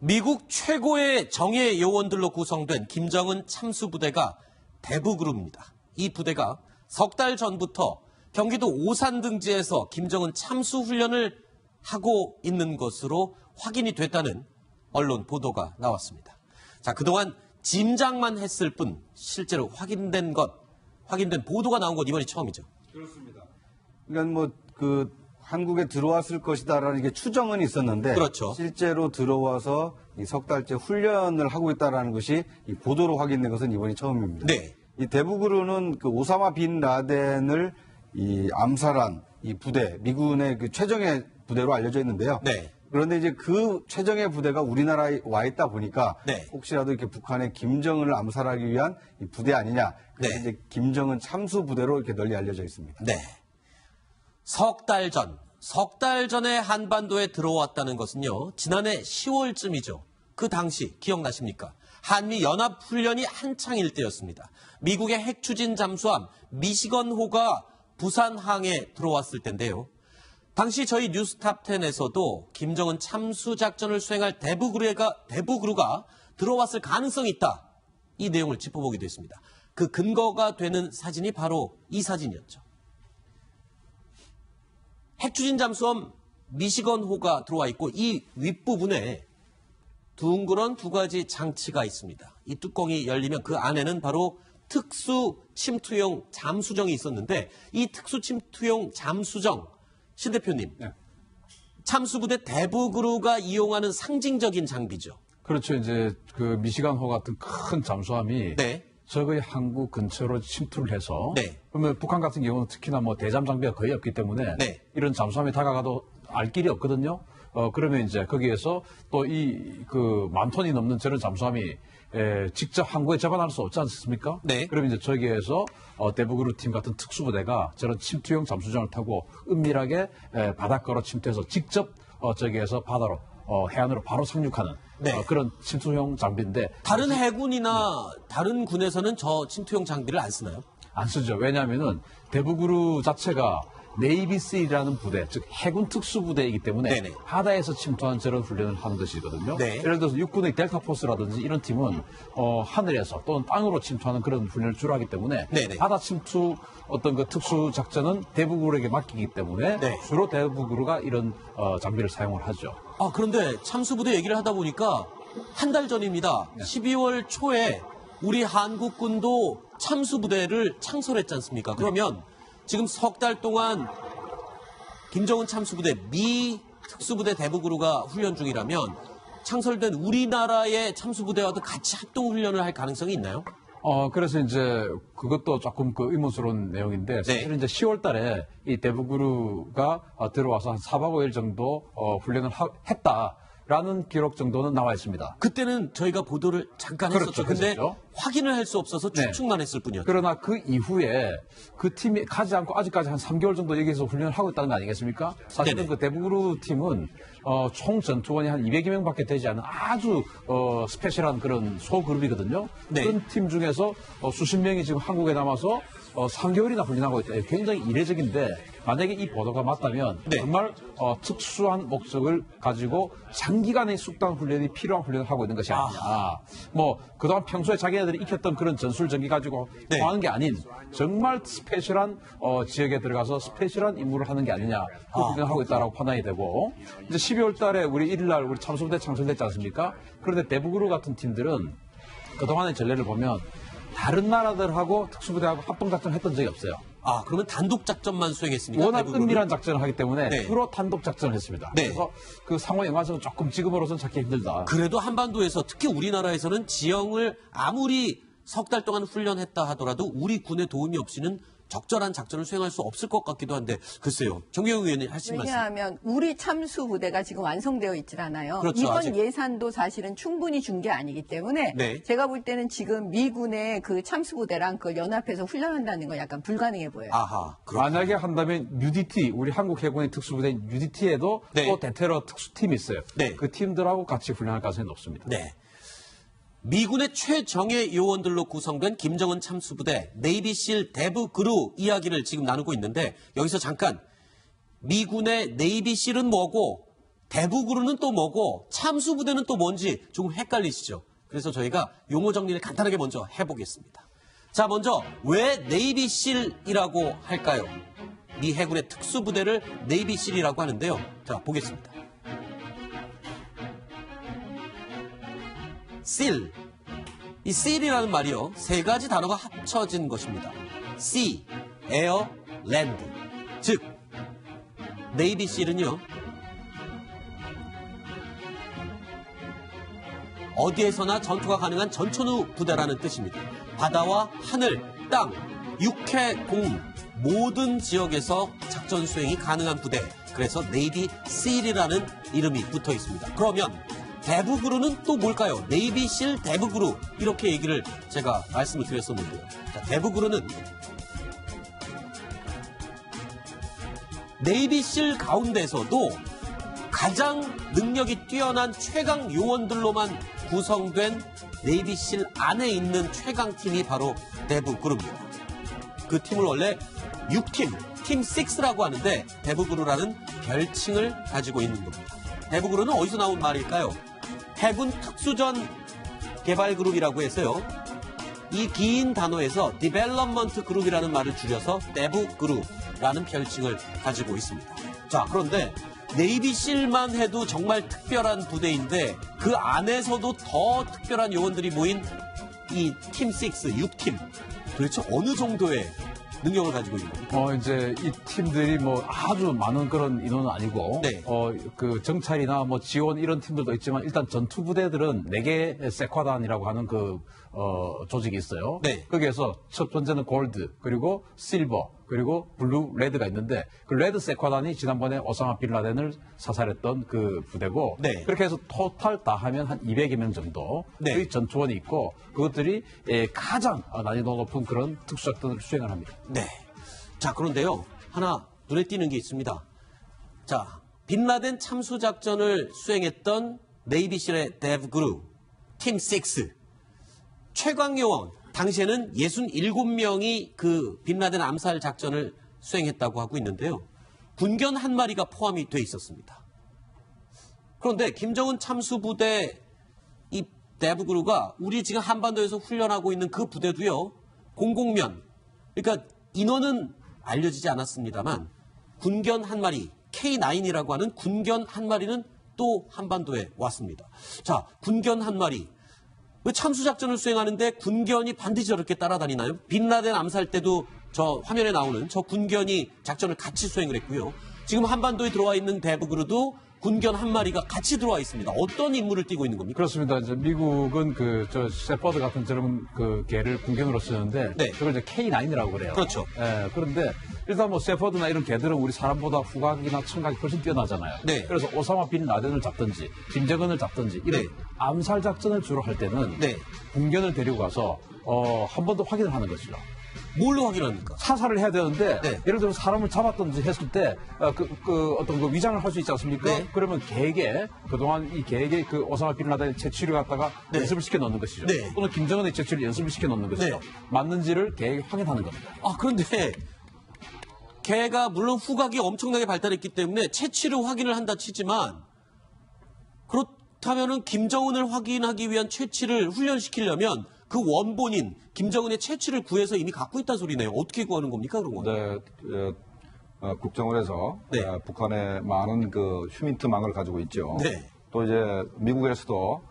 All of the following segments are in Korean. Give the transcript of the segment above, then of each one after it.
미국 최고의 정예 요원들로 구성된 김정은 참수부대가 대북그룹입니다. 이 부대가 석 달 전부터 경기도 오산 등지에서 김정은 참수훈련을 하고 있는 것으로 확인이 됐다는 언론 보도가 나왔습니다. 자, 그동안 짐작만 했을 뿐 실제로 확인된 보도가 나온 건 이번이 처음이죠. 그렇습니다. 그러니까 한국에 들어왔을 것이다라는 게 추정은 있었는데, 그렇죠. 실제로 들어와서 이 석 달째 훈련을 하고 있다라는 것이 이 보도로 확인된 것은 이번이 처음입니다. 네. 이 대북으로는 그 오사마 빈 라덴을 이 암살한 이 부대, 미군의 그 최정예 부대로 알려져 있는데요. 네. 그런데 이제 그 최정예 부대가 우리나라에 와 있다 보니까 네. 혹시라도 이렇게 북한의 김정은을 암살하기 위한 이 부대 아니냐. 그래서 네. 이제 김정은 참수 부대로 이렇게 널리 알려져 있습니다. 네. 석 달 전에 한반도에 들어왔다는 것은요, 지난해 10월쯤이죠. 그 당시 기억나십니까? 한미 연합훈련이 한창일 때였습니다. 미국의 핵추진 잠수함 미시건호가 부산항에 들어왔을 때인데요. 당시 저희 뉴스탑10에서도 김정은 참수작전을 수행할 대북그루가 들어왔을 가능성이 있다. 이 내용을 짚어보기도 했습니다. 그 근거가 되는 사진이 바로 이 사진이었죠. 핵추진 잠수함 미시건호가 들어와 있고 이 윗부분에 둥그런 두 가지 장치가 있습니다. 이 뚜껑이 열리면 그 안에는 바로 특수 침투용 잠수정이 있었는데 이 특수 침투용 잠수정, 신 대표님, 네. 참수부대 대북그루가 이용하는 상징적인 장비죠. 그렇죠. 이제 그 미시간호 같은 큰 잠수함이 네. 적의 항구 근처로 침투를 해서 네. 그러면 북한 같은 경우는 특히나 뭐 대잠 장비가 거의 없기 때문에 네. 이런 잠수함이 다가가도 알 길이 없거든요. 그러면 이제 거기에서 또 그 10,000톤이 넘는 저런 잠수함이 직접 항구에 접안할 수 없지 않습니까? 네. 그러면 이제 저기에서 대북그루 팀 같은 특수부대가 저런 침투용 잠수정을 타고 은밀하게 바닷가로 침투해서 직접 저기에서 바다로 해안으로 바로 상륙하는 네. 그런 침투용 장비인데 다른 해군이나 다른 군에서는 저 침투용 장비를 안 쓰나요? 안 쓰죠. 왜냐하면은 대북그루 자체가 네이비실이라는 부대, 즉 해군 특수부대이기 때문에 네네. 바다에서 침투한 저런 훈련을 하는 것이거든요. 네. 예를 들어서 육군의 델타포스라든지 이런 팀은 하늘에서 또는 땅으로 침투하는 그런 훈련을 주로 하기 때문에 네네. 바다 침투 어떤 그 특수 작전은 대북그루에게 맡기기 때문에 네. 주로 대북그루가 이런 장비를 사용을 하죠. 아, 그런데 참수부대 얘기를 하다 보니까 한 달 전입니다. 12월 초에 우리 한국군도 참수부대를 창설했지 않습니까? 그러면 지금 석 달 동안 김정은 참수부대 미 특수부대 대북그루가 훈련 중이라면 창설된 우리나라의 참수부대와도 같이 합동훈련을 할 가능성이 있나요? 그래서 이제 그것도 조금 그 의문스러운 내용인데 사실은 이제 10월 달에 이 대북그루가 들어와서 한 4박 5일 정도 훈련을 했다라는 기록 정도는 나와 있습니다. 그때는 저희가 보도를 잠깐 그렇죠, 했었죠. 근데 했었죠. 확인을 할 수 없어서 추측만 했을 뿐이었죠. 그러나 그 이후에 그 팀이 가지 않고 아직까지 한 3개월 정도 여기서 훈련을 하고 있다는 거 아니겠습니까? 사실은 네네. 그 대북그루 팀은 총 전투원이 한 200여 명밖에 되지 않은 아주 스페셜한 그런 소그룹이거든요. 네. 그런 팀 중에서 수십 명이 지금 한국에 남아서 3개월이나 훈련하고 있다. 굉장히 이례적인데 만약에 이 보도가 맞다면 네. 정말 특수한 목적을 가지고 장기간의 숙단 훈련이 필요한 훈련을 하고 있는 것이 아니냐. 뭐 그동안 평소에 자기네들이 익혔던 그런 전술 전기 가지고 네. 하는 게 아닌 정말 스페셜한 지역에 들어가서 스페셜한 임무를 하는 게 아니냐. 그 훈련을 하고 있다라고 판단이 되고 이제 12월 달에 우리 1일 날 우리 참수부대 창설됐지 않습니까? 그런데 대북그루 같은 팀들은 그동안의 전례를 보면 다른 나라들하고 특수부대하고 합동작전을 했던 적이 없어요. 아, 그러면 단독 작전만 수행했습니까? 워낙 대북그루는? 은밀한 작전을 하기 때문에 네. 주로 단독 작전을 했습니다. 네. 그래서 그 상호 연관성은 조금 지금으로서는 찾기 힘들다. 그래도 한반도에서 특히 우리나라에서는 지형을 아무리 석 달 동안 훈련했다 하더라도 우리 군의 도움이 없이는 적절한 작전을 수행할 수 없을 것 같기도 한데 글쎄요. 정경영 의원님 하신 말씀. 왜냐하면 우리 참수 부대가 지금 완성되어 있질 않아요. 그렇죠, 이번 아직. 예산도 사실은 충분히 준 게 아니기 때문에 네. 제가 볼 때는 지금 미군의 그 참수 부대랑 그걸 연합해서 훈련한다는 건 약간 불가능해 보여요. 아하. 만약에 한다면 UDT, 우리 한국 해군의 특수부대인 UDT에도 네. 또 대테러 특수팀이 있어요. 네. 그 팀들하고 같이 훈련할 가능성이 높습니다. 네. 미군의 최정예 요원들로 구성된 김정은 참수부대 네이비실 대북그루 이야기를 지금 나누고 있는데 여기서 잠깐 미군의 네이비실은 뭐고 대북으로는 또 뭐고 참수부대는 또 뭔지 조금 헷갈리시죠? 그래서 저희가 용어 정리를 간단하게 먼저 해보겠습니다. 자, 먼저 왜 네이비실이라고 할까요? 미 해군의 특수부대를 네이비실이라고 하는데요. 자, 보겠습니다. seal. 이 seal이라는 말이요. 세 가지 단어가 합쳐진 것입니다. sea, air, land. 즉, 네이비 실은요. 어디에서나 전투가 가능한 전천후 부대라는 뜻입니다. 바다와 하늘, 땅, 육해, 공 모든 지역에서 작전 수행이 가능한 부대. 그래서 네이비 실이라는 이름이 붙어 있습니다. 그러면 대북으로는 또 뭘까요? 네이비 실 대북으로 이렇게 얘기를 제가 말씀을 드렸었는데요. 자, 대북으로는 네이비 실 가운데서도 가장 능력이 뛰어난 최강 요원들로만 구성된 네이비 실 안에 있는 최강팀이 바로 대북그룹입니다. 그 팀을 원래 6팀, 팀 6라고 하는데 대북그룹이라는 별칭을 가지고 있는 겁니다. 대북그룹은 어디서 나온 말일까요? 해군 특수전 개발그룹이라고 해서요. 이 긴 단어에서 디벨롭먼트 그룹이라는 말을 줄여서 대북그룹이라는 별칭을 가지고 있습니다. 자, 그런데 네이비실만 해도 정말 특별한 부대인데 그 안에서도 더 특별한 요원들이 모인 이 팀 6, 6팀 도대체 어느 정도의 능력을 가지고 있는 겁니까? 이제 이 팀들이 뭐 아주 많은 그런 인원은 아니고, 네. 그 정찰이나 뭐 지원 이런 팀들도 있지만 일단 전투 부대들은 4개 세쿼단이라고 하는 조직이 있어요. 네. 거기에서 첫 번째는 골드, 그리고 실버, 그리고 블루, 레드가 있는데 그 레드 세쿼단이 지난번에 오사마 빈 라덴을 사살했던 그 부대고 네. 그렇게 해서 토탈 다 하면 한 200여 명 정도의 네. 전투원이 있고 그것들이 가장 난이도 높은 그런 특수작전을 수행을 합니다. 네. 자, 그런데요. 하나 눈에 띄는 게 있습니다. 자, 빈라덴 참수작전을 수행했던 네이비실의 데브그룹, 팀 6. 최광요원, 당시에는 67명이 그 빈라덴 암살 작전을 수행했다고 하고 있는데요. 군견 한 마리가 포함이 돼 있었습니다. 그런데 김정은 참수부대 이 데브그룹가 우리 지금 한반도에서 훈련하고 있는 그 부대도요. 공공면, 그러니까 인원은 알려지지 않았습니다만 군견 한 마리, K9이라고 하는 군견 한 마리는 또 한반도에 왔습니다. 자, 군견 한 마리. 왜 참수작전을 수행하는데 군견이 반드시 저렇게 따라다니나요? 빈라덴 암살 때도 저 화면에 나오는 저 군견이 작전을 같이 수행을 했고요. 지금 한반도에 들어와 있는 대북으로도 군견 한 마리가 같이 들어와 있습니다. 어떤 임무를 띠고 있는 겁니까? 그렇습니다. 이제 미국은 셰퍼드 같은 저런 개를 군견으로 쓰는데 네. 그걸 이제 K9이라고 그래요. 그렇죠. 그런데 일단 뭐 셰퍼드나 이런 개들은 우리 사람보다 후각이나 청각이 훨씬 뛰어나잖아요. 네. 그래서 오사마 빈 라덴을 잡든지 김정은을 잡든지 이런 네. 암살 작전을 주로 할 때는 네. 군견을 데리고 가서 한 번 더 확인을 하는 것이죠. 뭘로 확인합니까? 사살을 해야 되는데 네. 예를 들어서 사람을 잡았든지 했을 때 어떤 그 위장을 할 수 있지 않습니까? 네. 그러면 개에게 그동안 이 개에게 그 오사마 빈 라덴의 채취를 갖다가 네. 연습을 시켜 놓는 것이죠. 네. 또는 김정은의 채취를 연습을 시켜 놓는 것이죠. 네. 맞는지를 개에게 확인하는 겁니다. 아, 그런데 개가 물론 후각이 엄청나게 발달했기 때문에 채취를 확인을 한다 치지만 그렇다면은 김정은을 확인하기 위한 채취를 훈련시키려면 그 원본인 김정은의 채취를 구해서 이미 갖고 있다는 소리네요. 어떻게 구하는 겁니까, 그런 건? 네, 국정원에서 네. 북한의 많은 그 휴민트망을 가지고 있죠. 네. 또 이제 미국에서도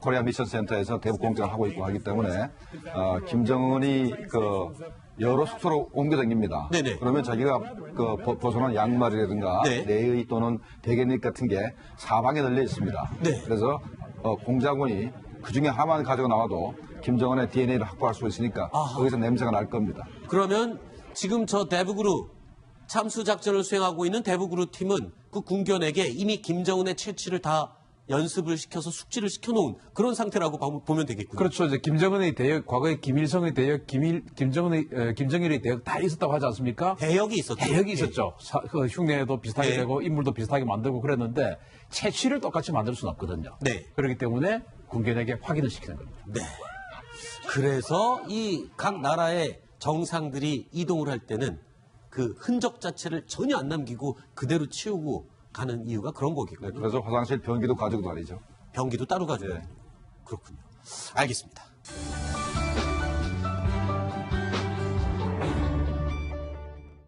코리아 미션 센터에서 대북 공작을 하고 있고 하기 때문에 김정은이 여러 숙소로 옮겨 다닙니다. 네네. 그러면 자기가 벗어난 양말이라든가 네. 내의 또는 베갯잎 같은 게 사방에 널려 있습니다. 네. 그래서 공작원이 그 중에 하나만 가지고 나와도 김정은의 DNA를 확보할 수 있으니까 아하. 거기서 냄새가 날 겁니다. 그러면 지금 저 대북으로 참수작전을 수행하고 있는 대북으로 팀은 그 군견에게 이미 김정은의 채취를 다 연습을 시켜서 숙지를 시켜놓은 그런 상태라고 보면 되겠군요. 그렇죠. 이제 김정은의 대역, 과거에 김일성의 대역, 김정일의 대역 다 있었다고 하지 않습니까? 대역이 있었죠. 대역이 예. 있었죠. 그 흉내도 비슷하게 네. 되고 인물도 비슷하게 만들고 그랬는데 채취를 똑같이 만들 수는 없거든요. 네. 그렇기 때문에 군견에게 확인을 시키는 겁니다. 네. 그래서 이 각 나라의 정상들이 이동을 할 때는 그 흔적 자체를 전혀 안 남기고 그대로 치우고 가는 이유가 그런 거겠군요. 네, 그래서 화장실 변기도 가지고 다니죠. 변기도 따로 가지고. 예. 그렇군요. 알겠습니다.